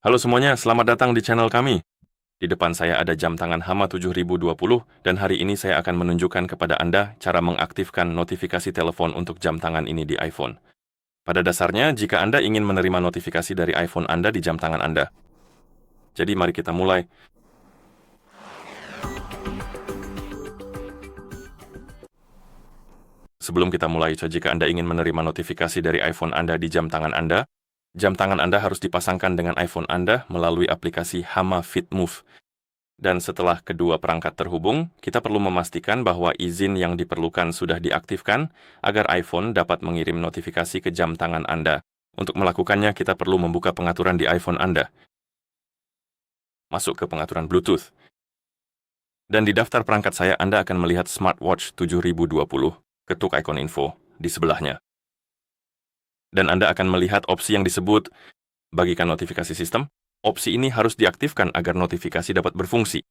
Halo semuanya, selamat datang di channel kami. Di depan saya ada jam tangan Hama 7020 dan hari ini saya akan menunjukkan kepada Anda cara mengaktifkan notifikasi telepon untuk jam tangan ini di iPhone. Pada dasarnya, jika Anda ingin menerima notifikasi dari iPhone Anda di jam tangan Anda. Jadi mari kita mulai. Sebelum kita mulai, jika Anda ingin menerima notifikasi dari iPhone Anda di jam tangan Anda harus dipasangkan dengan iPhone Anda melalui aplikasi Hama Fit Move. Dan setelah kedua perangkat terhubung, kita perlu memastikan bahwa izin yang diperlukan sudah diaktifkan agar iPhone dapat mengirim notifikasi ke jam tangan Anda. Untuk melakukannya, kita perlu membuka pengaturan di iPhone Anda. Masuk ke pengaturan Bluetooth. Dan di daftar perangkat saya, Anda akan melihat Smartwatch 7020. Ketuk ikon info di sebelahnya. Dan Anda akan melihat opsi yang disebut bagikan notifikasi sistem. Opsi ini harus diaktifkan agar notifikasi dapat berfungsi.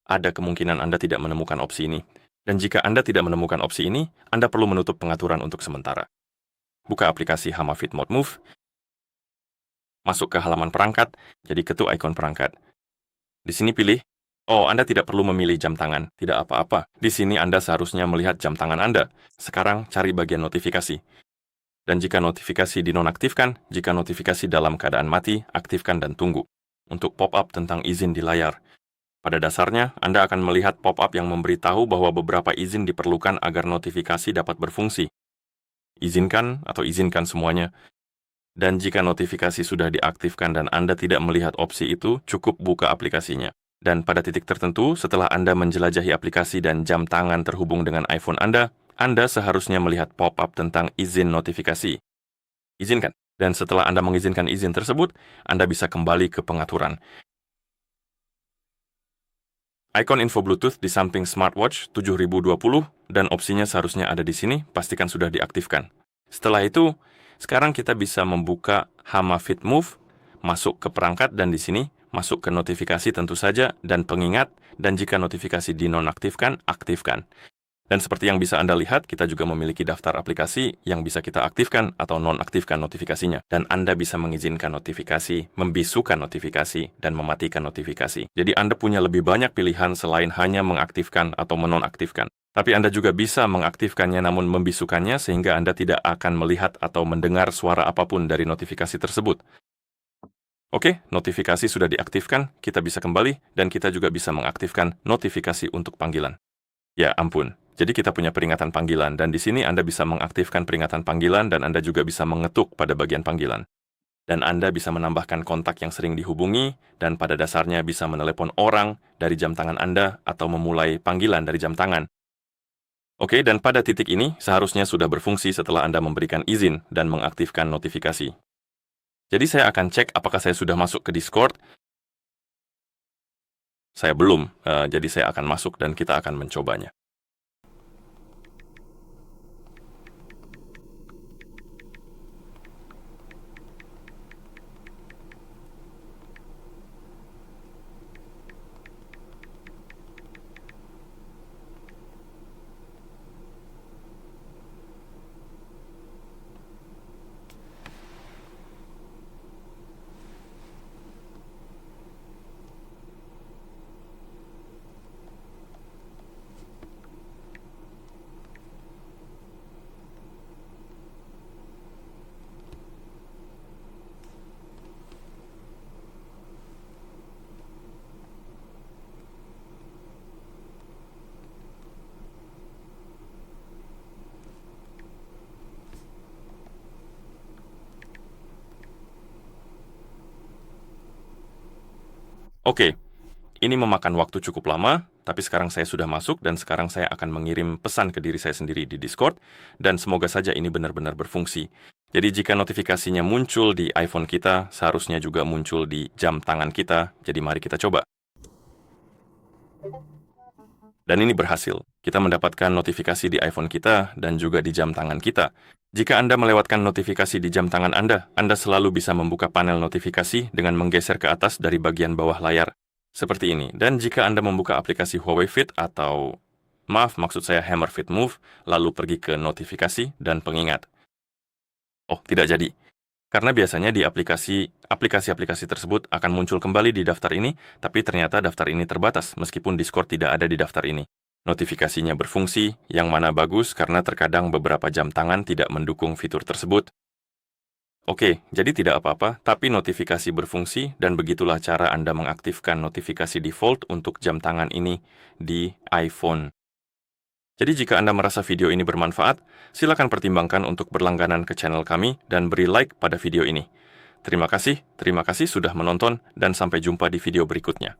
Ada kemungkinan Anda tidak menemukan opsi ini. Dan jika Anda tidak menemukan opsi ini, Anda perlu menutup pengaturan untuk sementara. Buka aplikasi Hama Fit Move. Masuk ke halaman perangkat, jadi ketuk ikon perangkat. Di sini pilih, Anda tidak perlu memilih jam tangan, tidak apa-apa. Di sini Anda seharusnya melihat jam tangan Anda. Sekarang cari bagian notifikasi. Dan jika notifikasi dinonaktifkan, jika notifikasi dalam keadaan mati, aktifkan dan tunggu. Untuk pop-up tentang izin di layar. Pada dasarnya, Anda akan melihat pop-up yang memberitahu bahwa beberapa izin diperlukan agar notifikasi dapat berfungsi. Izinkan atau izinkan semuanya. Dan jika notifikasi sudah diaktifkan dan Anda tidak melihat opsi itu, cukup buka aplikasinya. Dan pada titik tertentu, setelah Anda menjelajahi aplikasi dan jam tangan terhubung dengan iPhone Anda seharusnya melihat pop-up tentang izin notifikasi. Izinkan. Dan setelah Anda mengizinkan izin tersebut, Anda bisa kembali ke pengaturan. Ikon info Bluetooth di samping Smartwatch 7020 dan opsinya seharusnya ada di sini, pastikan sudah diaktifkan. Setelah itu, sekarang kita bisa membuka Hama Fit Move, masuk ke perangkat dan di sini masuk ke notifikasi tentu saja dan pengingat, dan jika notifikasi dinonaktifkan, aktifkan. Dan seperti yang bisa Anda lihat, kita juga memiliki daftar aplikasi yang bisa kita aktifkan atau nonaktifkan notifikasinya. Dan Anda bisa mengizinkan notifikasi, membisukan notifikasi, dan mematikan notifikasi. Jadi Anda punya lebih banyak pilihan selain hanya mengaktifkan atau menonaktifkan. Tapi Anda juga bisa mengaktifkannya namun membisukannya sehingga Anda tidak akan melihat atau mendengar suara apapun dari notifikasi tersebut. Oke, notifikasi sudah diaktifkan, kita bisa kembali, dan kita juga bisa mengaktifkan notifikasi untuk panggilan. Ya ampun, jadi kita punya peringatan panggilan, dan di sini Anda bisa mengaktifkan peringatan panggilan, dan Anda juga bisa mengetuk pada bagian panggilan. Dan Anda bisa menambahkan kontak yang sering dihubungi, dan pada dasarnya bisa menelepon orang dari jam tangan Anda, atau memulai panggilan dari jam tangan. Oke, dan pada titik ini, seharusnya sudah berfungsi setelah Anda memberikan izin dan mengaktifkan notifikasi. Jadi saya akan cek apakah saya sudah masuk ke Discord. Saya belum, jadi saya akan masuk dan kita akan mencobanya. Oke, ini memakan waktu cukup lama, tapi sekarang saya sudah masuk dan sekarang saya akan mengirim pesan ke diri saya sendiri di Discord, dan semoga saja ini benar-benar berfungsi. Jadi jika notifikasinya muncul di iPhone kita, seharusnya juga muncul di jam tangan kita, jadi mari kita coba. Dan ini berhasil. Kita mendapatkan notifikasi di iPhone kita dan juga di jam tangan kita. Jika Anda melewatkan notifikasi di jam tangan Anda selalu bisa membuka panel notifikasi dengan menggeser ke atas dari bagian bawah layar. Seperti ini. Dan jika Anda membuka aplikasi Huawei Fit atau, maksud saya Hammer Fit Move, lalu pergi ke notifikasi dan pengingat. Oh, tidak jadi. Karena biasanya di aplikasi-aplikasi tersebut akan muncul kembali di daftar ini, tapi ternyata daftar ini terbatas meskipun Discord tidak ada di daftar ini. Notifikasinya berfungsi, yang mana bagus karena terkadang beberapa jam tangan tidak mendukung fitur tersebut. Oke, jadi tidak apa-apa, tapi notifikasi berfungsi dan begitulah cara Anda mengaktifkan notifikasi default untuk jam tangan ini di iPhone. Jadi jika Anda merasa video ini bermanfaat, silakan pertimbangkan untuk berlangganan ke channel kami dan beri like pada video ini. Terima kasih sudah menonton dan sampai jumpa di video berikutnya.